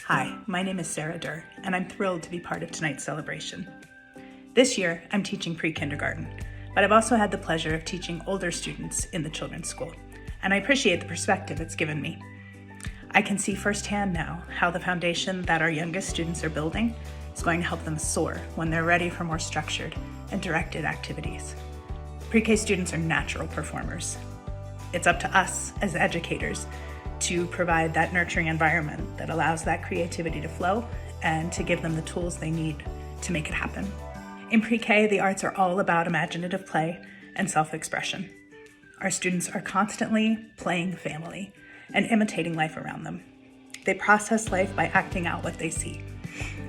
Hi, my name is Sarah Durr, and I'm thrilled to be part of tonight's celebration. This year, I'm teaching pre-kindergarten, but I've also had the pleasure of teaching older students in the children's school, and I appreciate the perspective it's given me. I can see firsthand now how the foundation that our youngest students are building is going to help them soar when they're ready for more structured and directed activities. Pre-K students are natural performers. It's up to us as educators to provide that nurturing environment that allows that creativity to flow and to give them the tools they need to make it happen. In pre-K, the arts are all about imaginative play and self-expression. Our students are constantly playing family and imitating life around them. They process life by acting out what they see.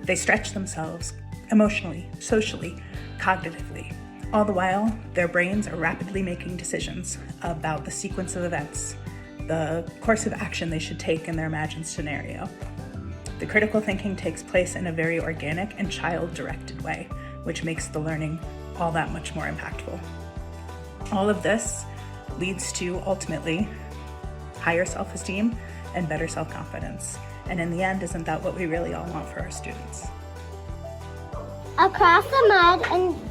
They stretch themselves emotionally, socially, cognitively. All the while, their brains are rapidly making decisions about the sequence of events, the course of action they should take in their imagined scenario. The critical thinking takes place in a very organic and child-directed way, which makes the learning all that much more impactful. All of this leads to, ultimately, higher self-esteem and better self-confidence. And in the end, isn't that what we really all want for our students? Across the mud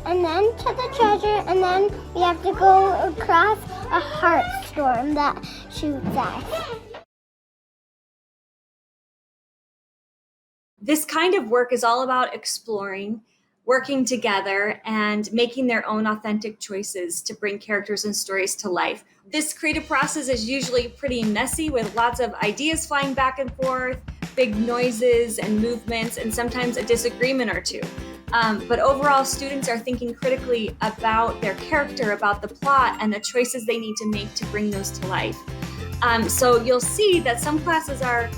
and then to the treasure, and then we have to go across a heart storm that shoots us. This kind of work is all about exploring, working together, and making their own authentic choices to bring characters and stories to life. This creative process is usually pretty messy with lots of ideas flying back and forth, big noises and movements, and sometimes a disagreement or two. But overall, students are thinking critically about their character, about the plot, and the choices they need to make to bring those to life. So you'll see that some classes are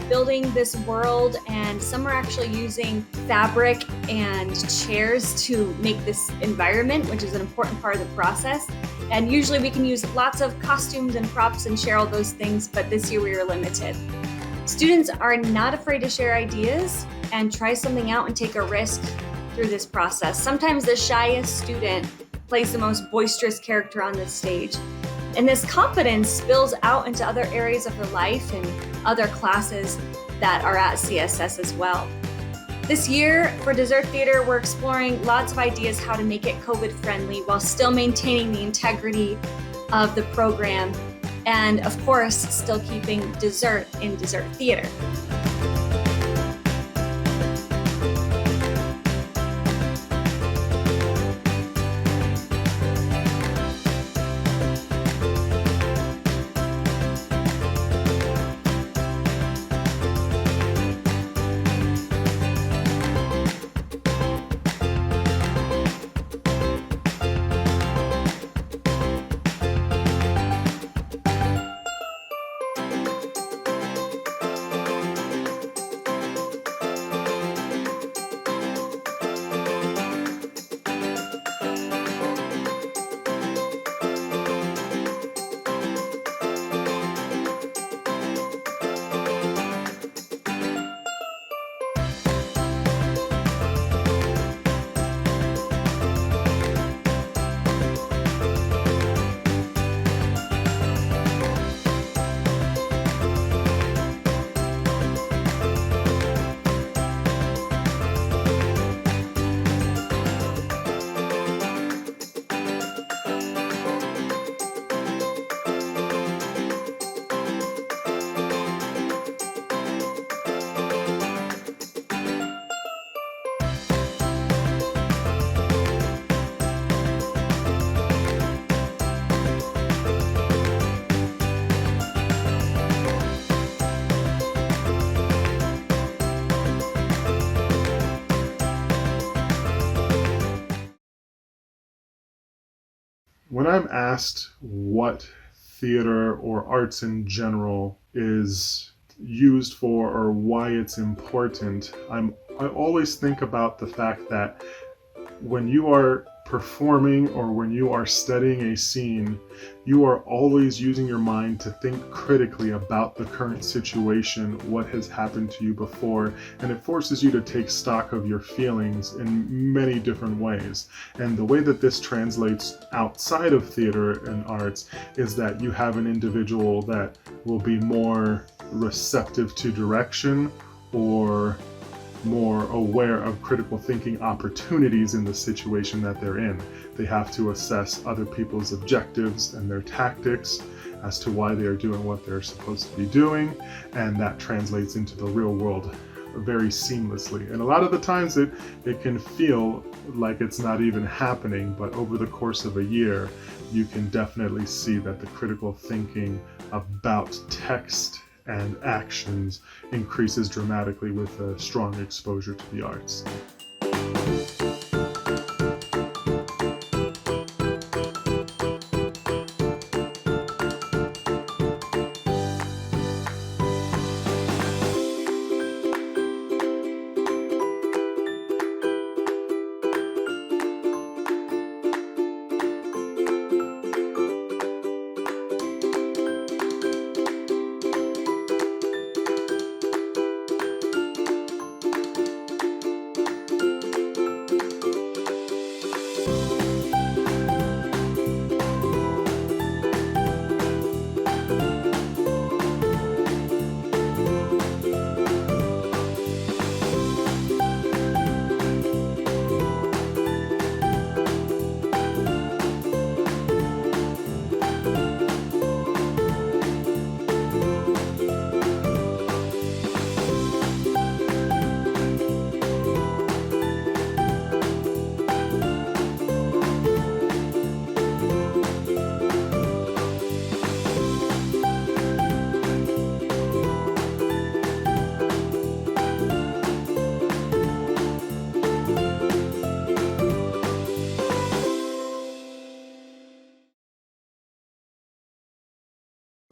building this world, and some are actually using fabric and chairs to make this environment, which is an important part of the process. And usually we can use lots of costumes and props and share all those things, but this year we were limited. Students are not afraid to share ideas and try something out and take a risk through this process. Sometimes the shyest student plays the most boisterous character on this stage. And this confidence spills out into other areas of their life and other classes that are at CSS as well. This year for Dessert Theater, we're exploring lots of ideas how to make it COVID friendly while still maintaining the integrity of the program and, of course, still keeping dessert in Dessert Theater. When I'm asked what theater or arts in general is used for or why it's important, I always think about the fact that when you are performing or when you are studying a scene, you are always using your mind to think critically about the current situation, what has happened to you before, and it forces you to take stock of your feelings in many different ways. And the way that this translates outside of theater and arts is that you have an individual that will be more receptive to direction, or more aware of critical thinking opportunities in the situation that they're in. They have to assess other people's objectives and their tactics as to why they are doing what they're supposed to be doing, and that translates into the real world very seamlessly. And a lot of the times it can feel like it's not even happening, but over the course of a year, you can definitely see that the critical thinking about text and actions increases dramatically with a strong exposure to the arts.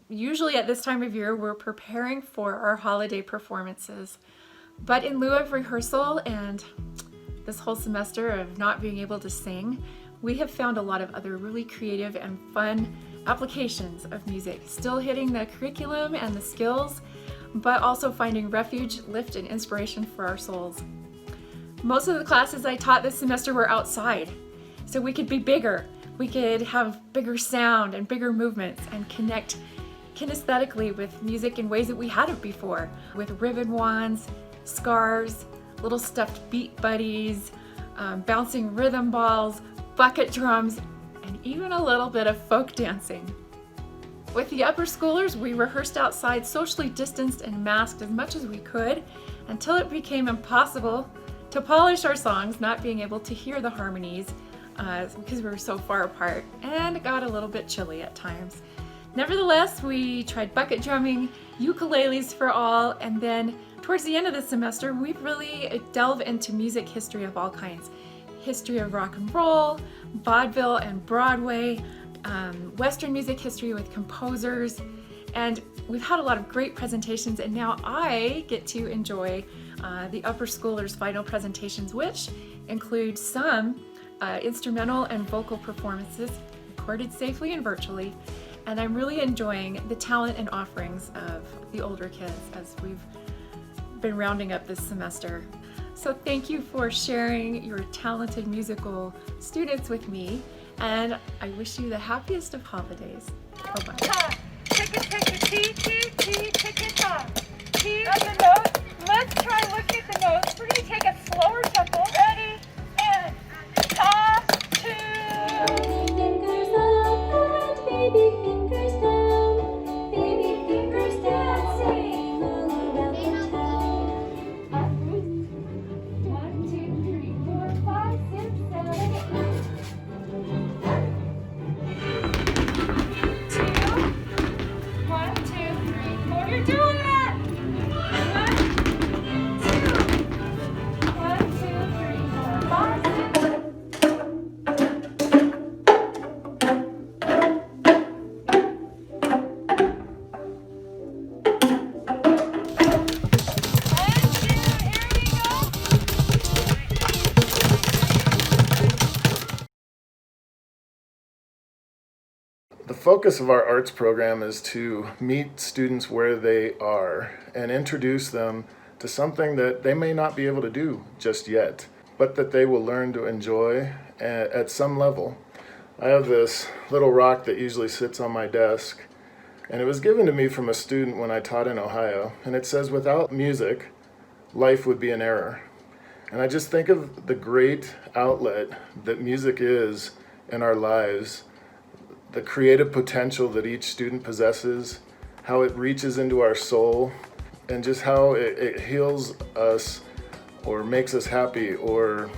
Usually at this time of year, we're preparing for our holiday performances. But in lieu of rehearsal and this whole semester of not being able to sing, we have found a lot of other really creative and fun applications of music, still hitting the curriculum and the skills, but also finding refuge, lift, and inspiration for our souls. Most of the classes I taught this semester were outside, so we could be bigger. We could have bigger sound and bigger movements and connect kinesthetically with music in ways that we hadn't before, with ribbon wands, scarves, little stuffed beat buddies, bouncing rhythm balls, bucket drums, and even a little bit of folk dancing. With the upper schoolers, we rehearsed outside, socially distanced and masked as much as we could, until it became impossible to polish our songs, not being able to hear the harmonies because we were so far apart, and it got a little bit chilly at times. Nevertheless, we tried bucket drumming, ukuleles for all, and then towards the end of the semester, we've really delved into music history of all kinds. History of rock and roll, vaudeville and Broadway, Western music history with composers, and we've had a lot of great presentations, and now I get to enjoy the upper schoolers' final presentations, which include some instrumental and vocal performances recorded safely and virtually. And I'm really enjoying the talent and offerings of the older kids as we've been rounding up this semester. So thank you for sharing your talented musical students with me, and I wish you the happiest of holidays. Bye-bye. Tick it, T, tick it, ta. T on the notes. Let's try looking at the notes. We're going to take a slower tempo. Ready? And ta, two. Fingers up and baby fingers down. Baby fingers dancing all around the town. 1, 2, 3, 4, 5, 6, 7, 8. 1, 2, 3, 4. You're doing it! 1, 2, 3, 4, 5, 6. The focus of our arts program is to meet students where they are and introduce them to something that they may not be able to do just yet, but that they will learn to enjoy at some level. I have this little rock that usually sits on my desk, and it was given to me from a student when I taught in Ohio, and it says, "Without music, life would be an error. And I just think of the great outlet that music is in our lives, the creative potential that each student possesses, how it reaches into our soul, and just how it heals us or makes us happy, or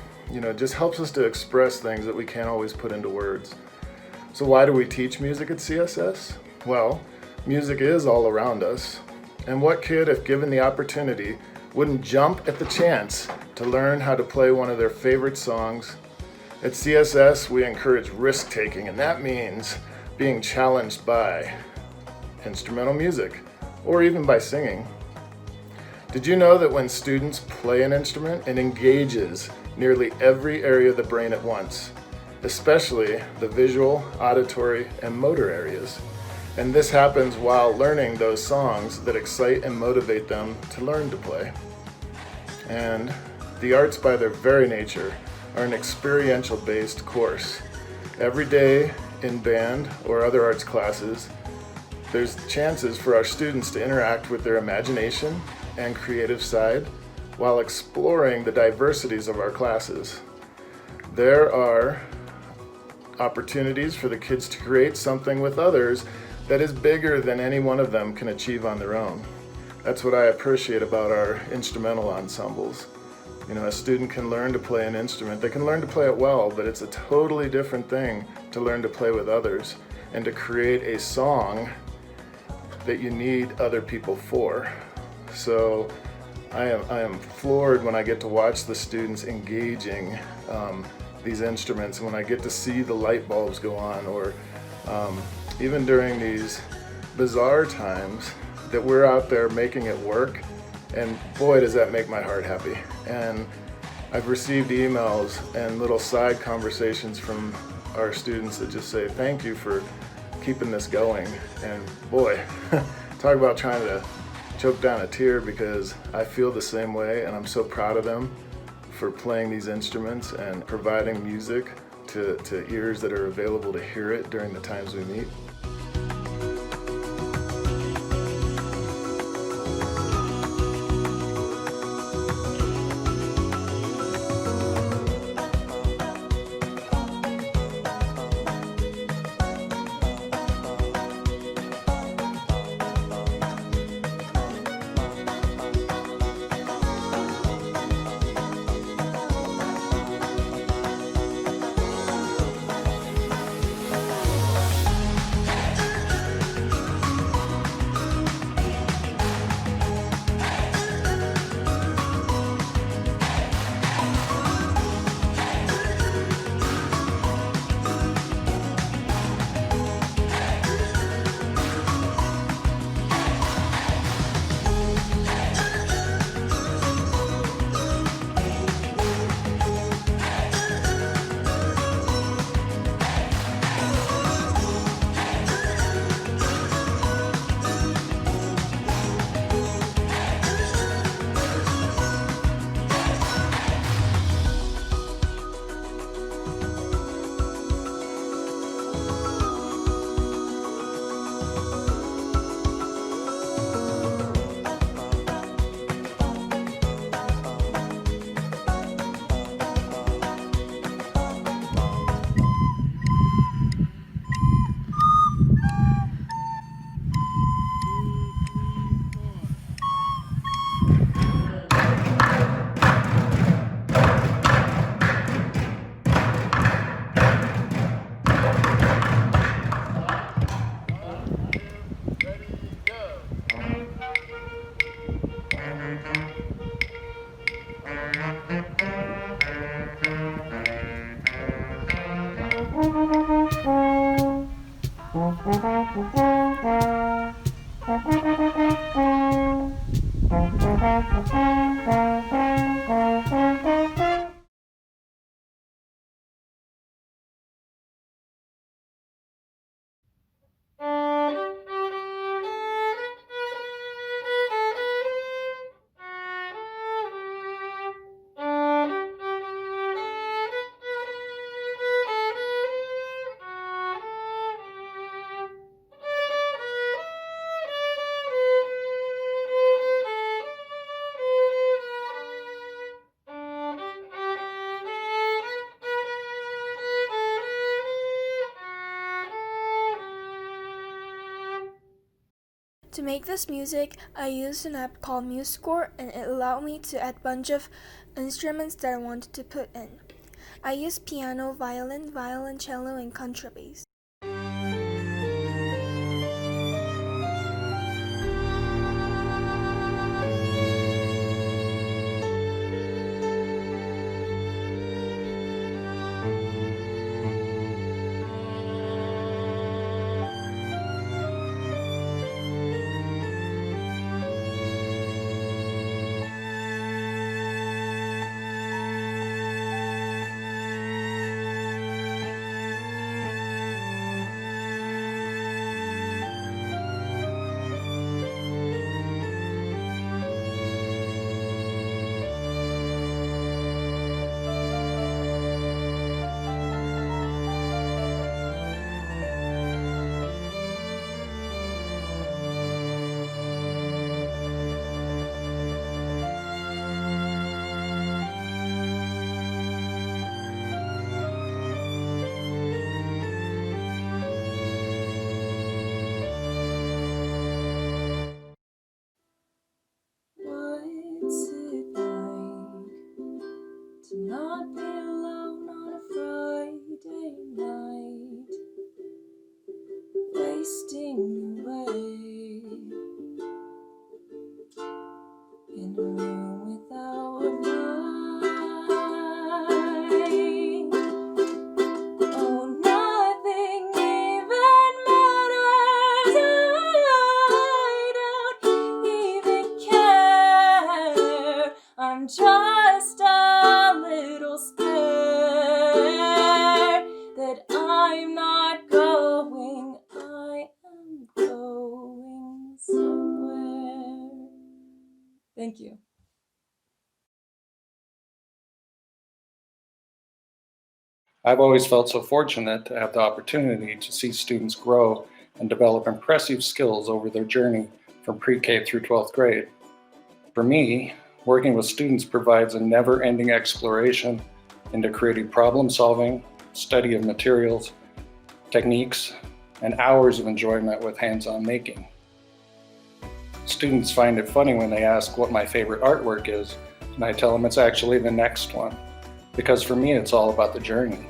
just helps us to express things that we can't always put into words. So why do we teach music at CSS? Well, music is all around us. And what kid, if given the opportunity, wouldn't jump at the chance to learn how to play one of their favorite songs? At CSS, we encourage risk-taking, and that means being challenged by instrumental music, or even by singing. Did you know that when students play an instrument, it engages nearly every area of the brain at once, especially the visual, auditory, and motor areas? And this happens while learning those songs that excite and motivate them to learn to play. And the arts, by their very nature, are an experiential-based course. Every day in band or other arts classes, there's chances for our students to interact with their imagination and creative side while exploring the diversities of our classes. There are opportunities for the kids to create something with others that is bigger than any one of them can achieve on their own. That's what I appreciate about our instrumental ensembles. A student can learn to play an instrument. They can learn to play it well, but it's a totally different thing to learn to play with others and to create a song that you need other people for. So I am floored when I get to watch the students engaging these instruments, when I get to see the light bulbs go on, or even during these bizarre times that we're out there making it work, and boy, does that make my heart happy. And I've received emails and little side conversations from our students that just say, thank you for keeping this going. And boy, talk about trying to choke down a tear, because I feel the same way, and I'm so proud of them for playing these instruments and providing music to ears that are available to hear it during the times we meet. To make this music, I used an app called MuseScore, and it allowed me to add a bunch of instruments that I wanted to put in. I used piano, violin, violoncello, and contrabass. What's it like to not be alone on a Friday night, wasting away in a room without a light? Oh, nothing even matters. I don't even care. I'm just a little scared that I'm not going. I am going somewhere. Thank you. I've always felt so fortunate to have the opportunity to see students grow and develop impressive skills over their journey from pre-K through 12th grade. For me, working with students provides a never-ending exploration into creative problem solving, study of materials, techniques, and hours of enjoyment with hands-on making. Students find it funny when they ask what my favorite artwork is, and I tell them it's actually the next one, because for me it's all about the journey.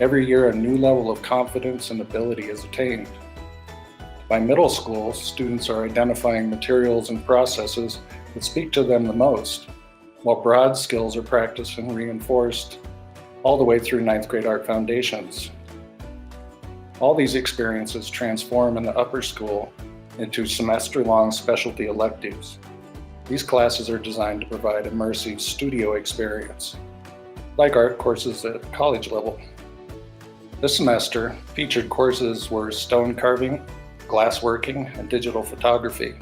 Every year a new level of confidence and ability is attained. By middle school, students are identifying materials and processes that speak to them the most, while broad skills are practiced and reinforced all the way through 9th grade art foundations. All these experiences transform in the upper school into semester-long specialty electives. These classes are designed to provide immersive studio experience, like art courses at college level. This semester, featured courses were stone carving, glassworking, and digital photography,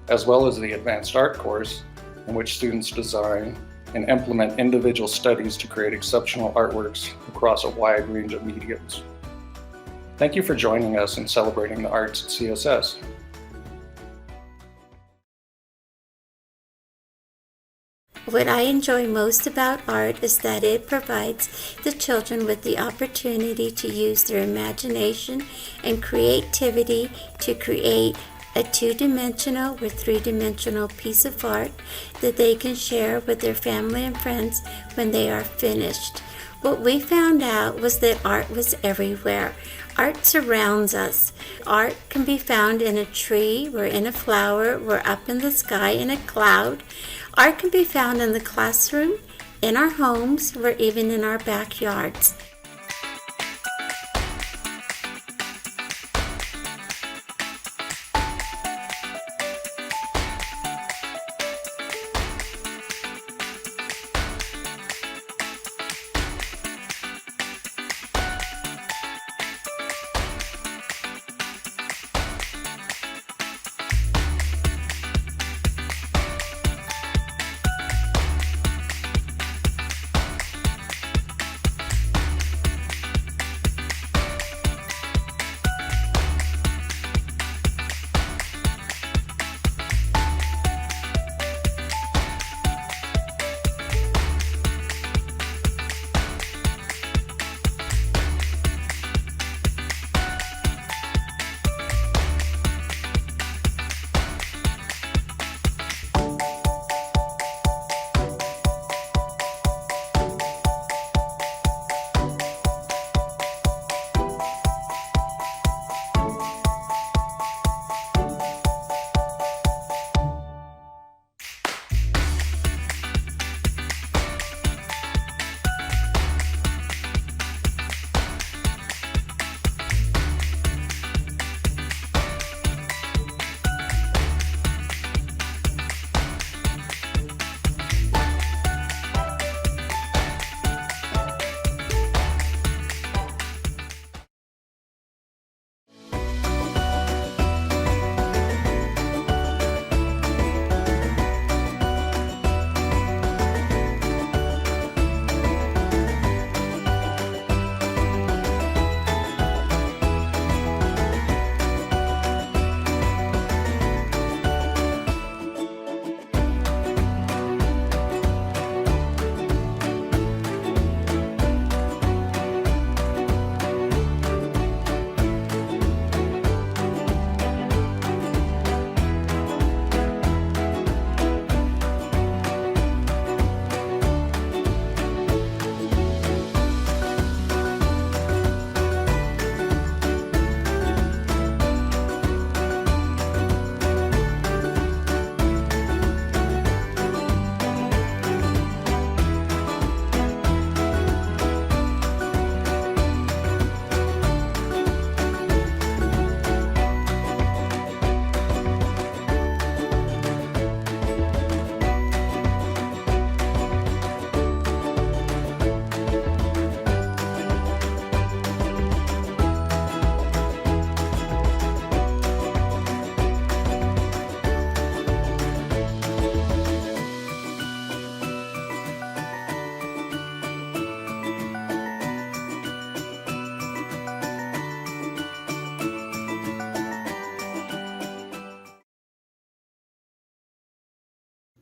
as well as the advanced art course, in which students design and implement individual studies to create exceptional artworks across a wide range of mediums. Thank you for joining us in celebrating the arts at CSS. What I enjoy most about art is that it provides the children with the opportunity to use their imagination and creativity to create a two-dimensional or three-dimensional piece of art that they can share with their family and friends when they are finished. What we found out was that art was everywhere. Art surrounds us. Art can be found in a tree, or in a flower, or up in the sky in a cloud. Art can be found in the classroom, in our homes, or even in our backyards.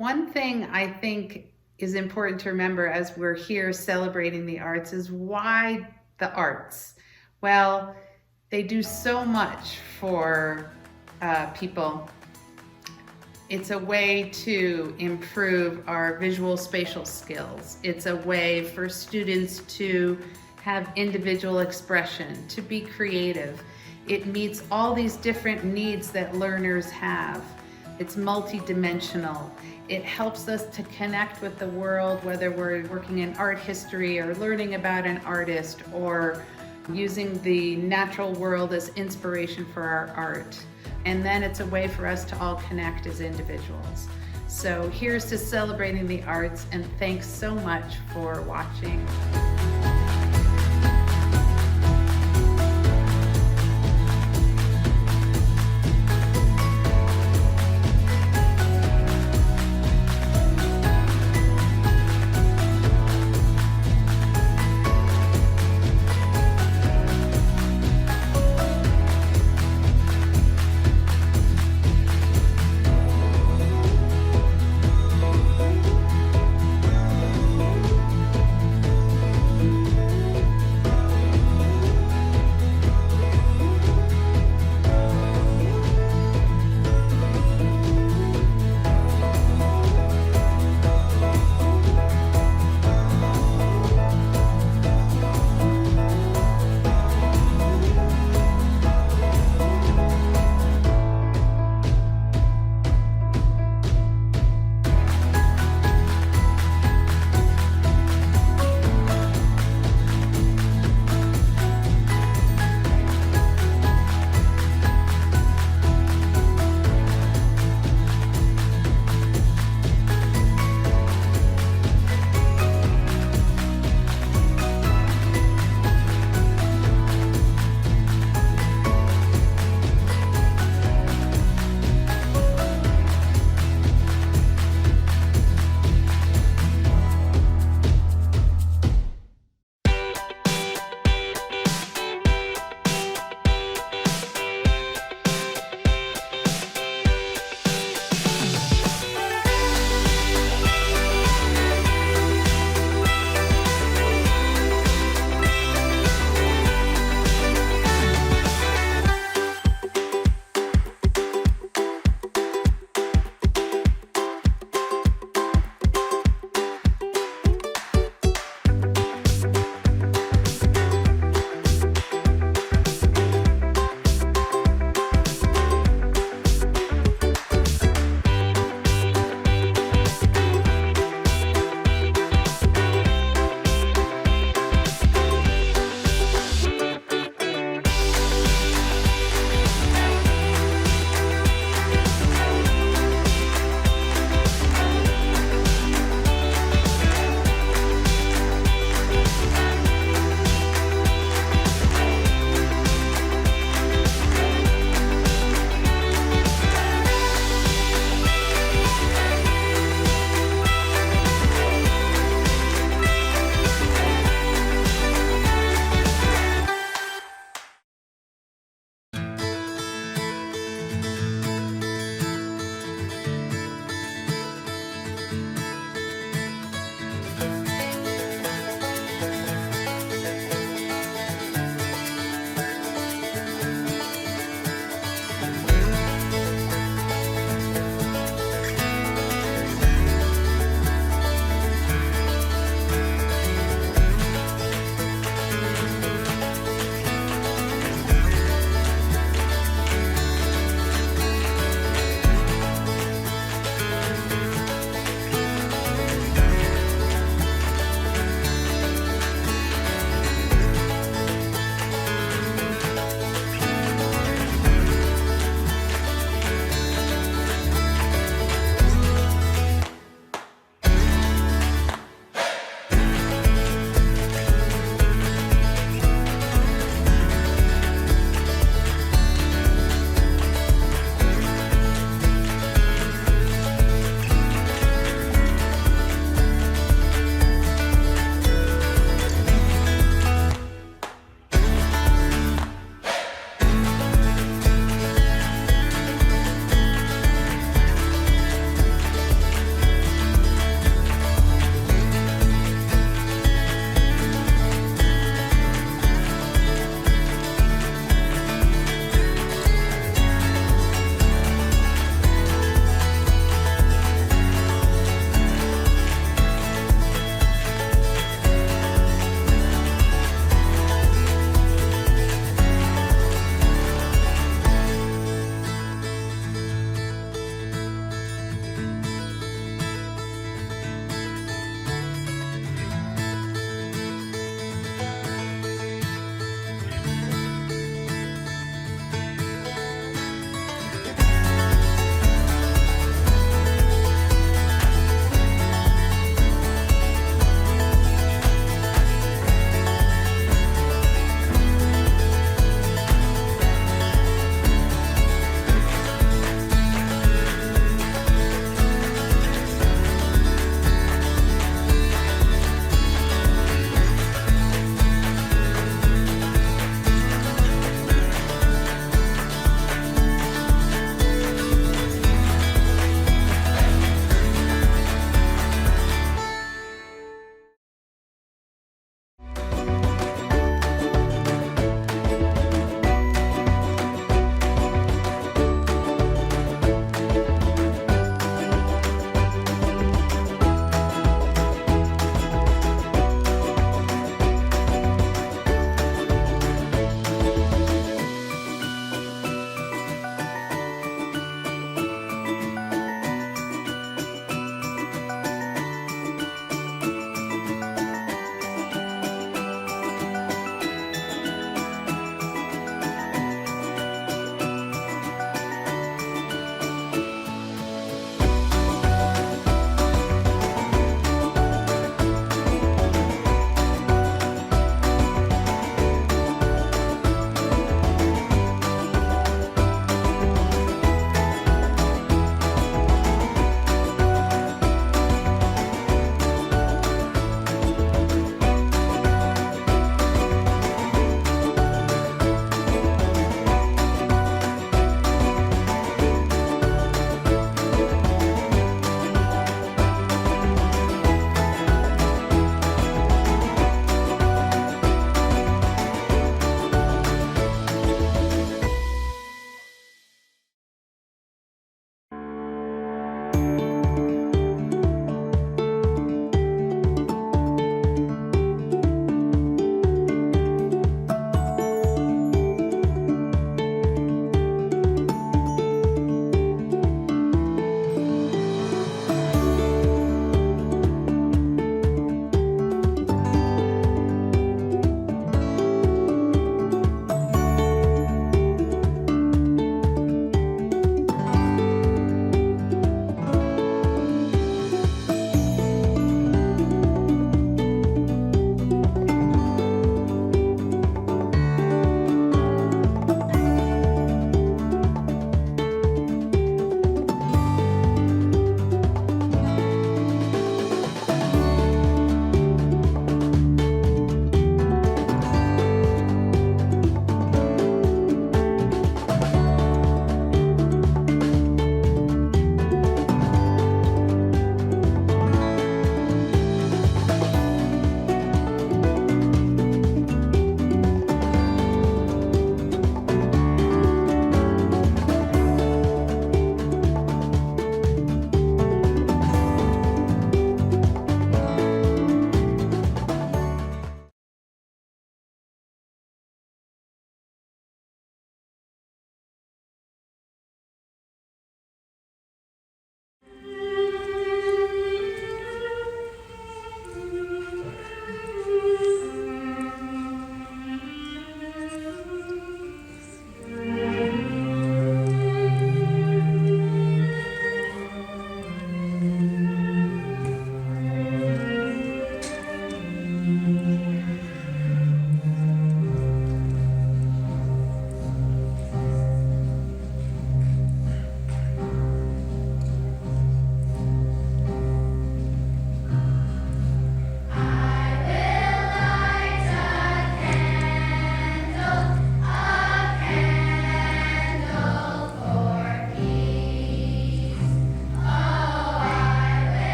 One thing I think is important to remember as we're here celebrating the arts is why the arts? Well, they do so much for people. It's a way to improve our visual spatial skills. It's a way for students to have individual expression, to be creative. It meets all these different needs that learners have. It's multidimensional. It helps us to connect with the world, whether we're working in art history or learning about an artist or using the natural world as inspiration for our art. And then it's a way for us to all connect as individuals. So here's to celebrating the arts, and thanks so much for watching.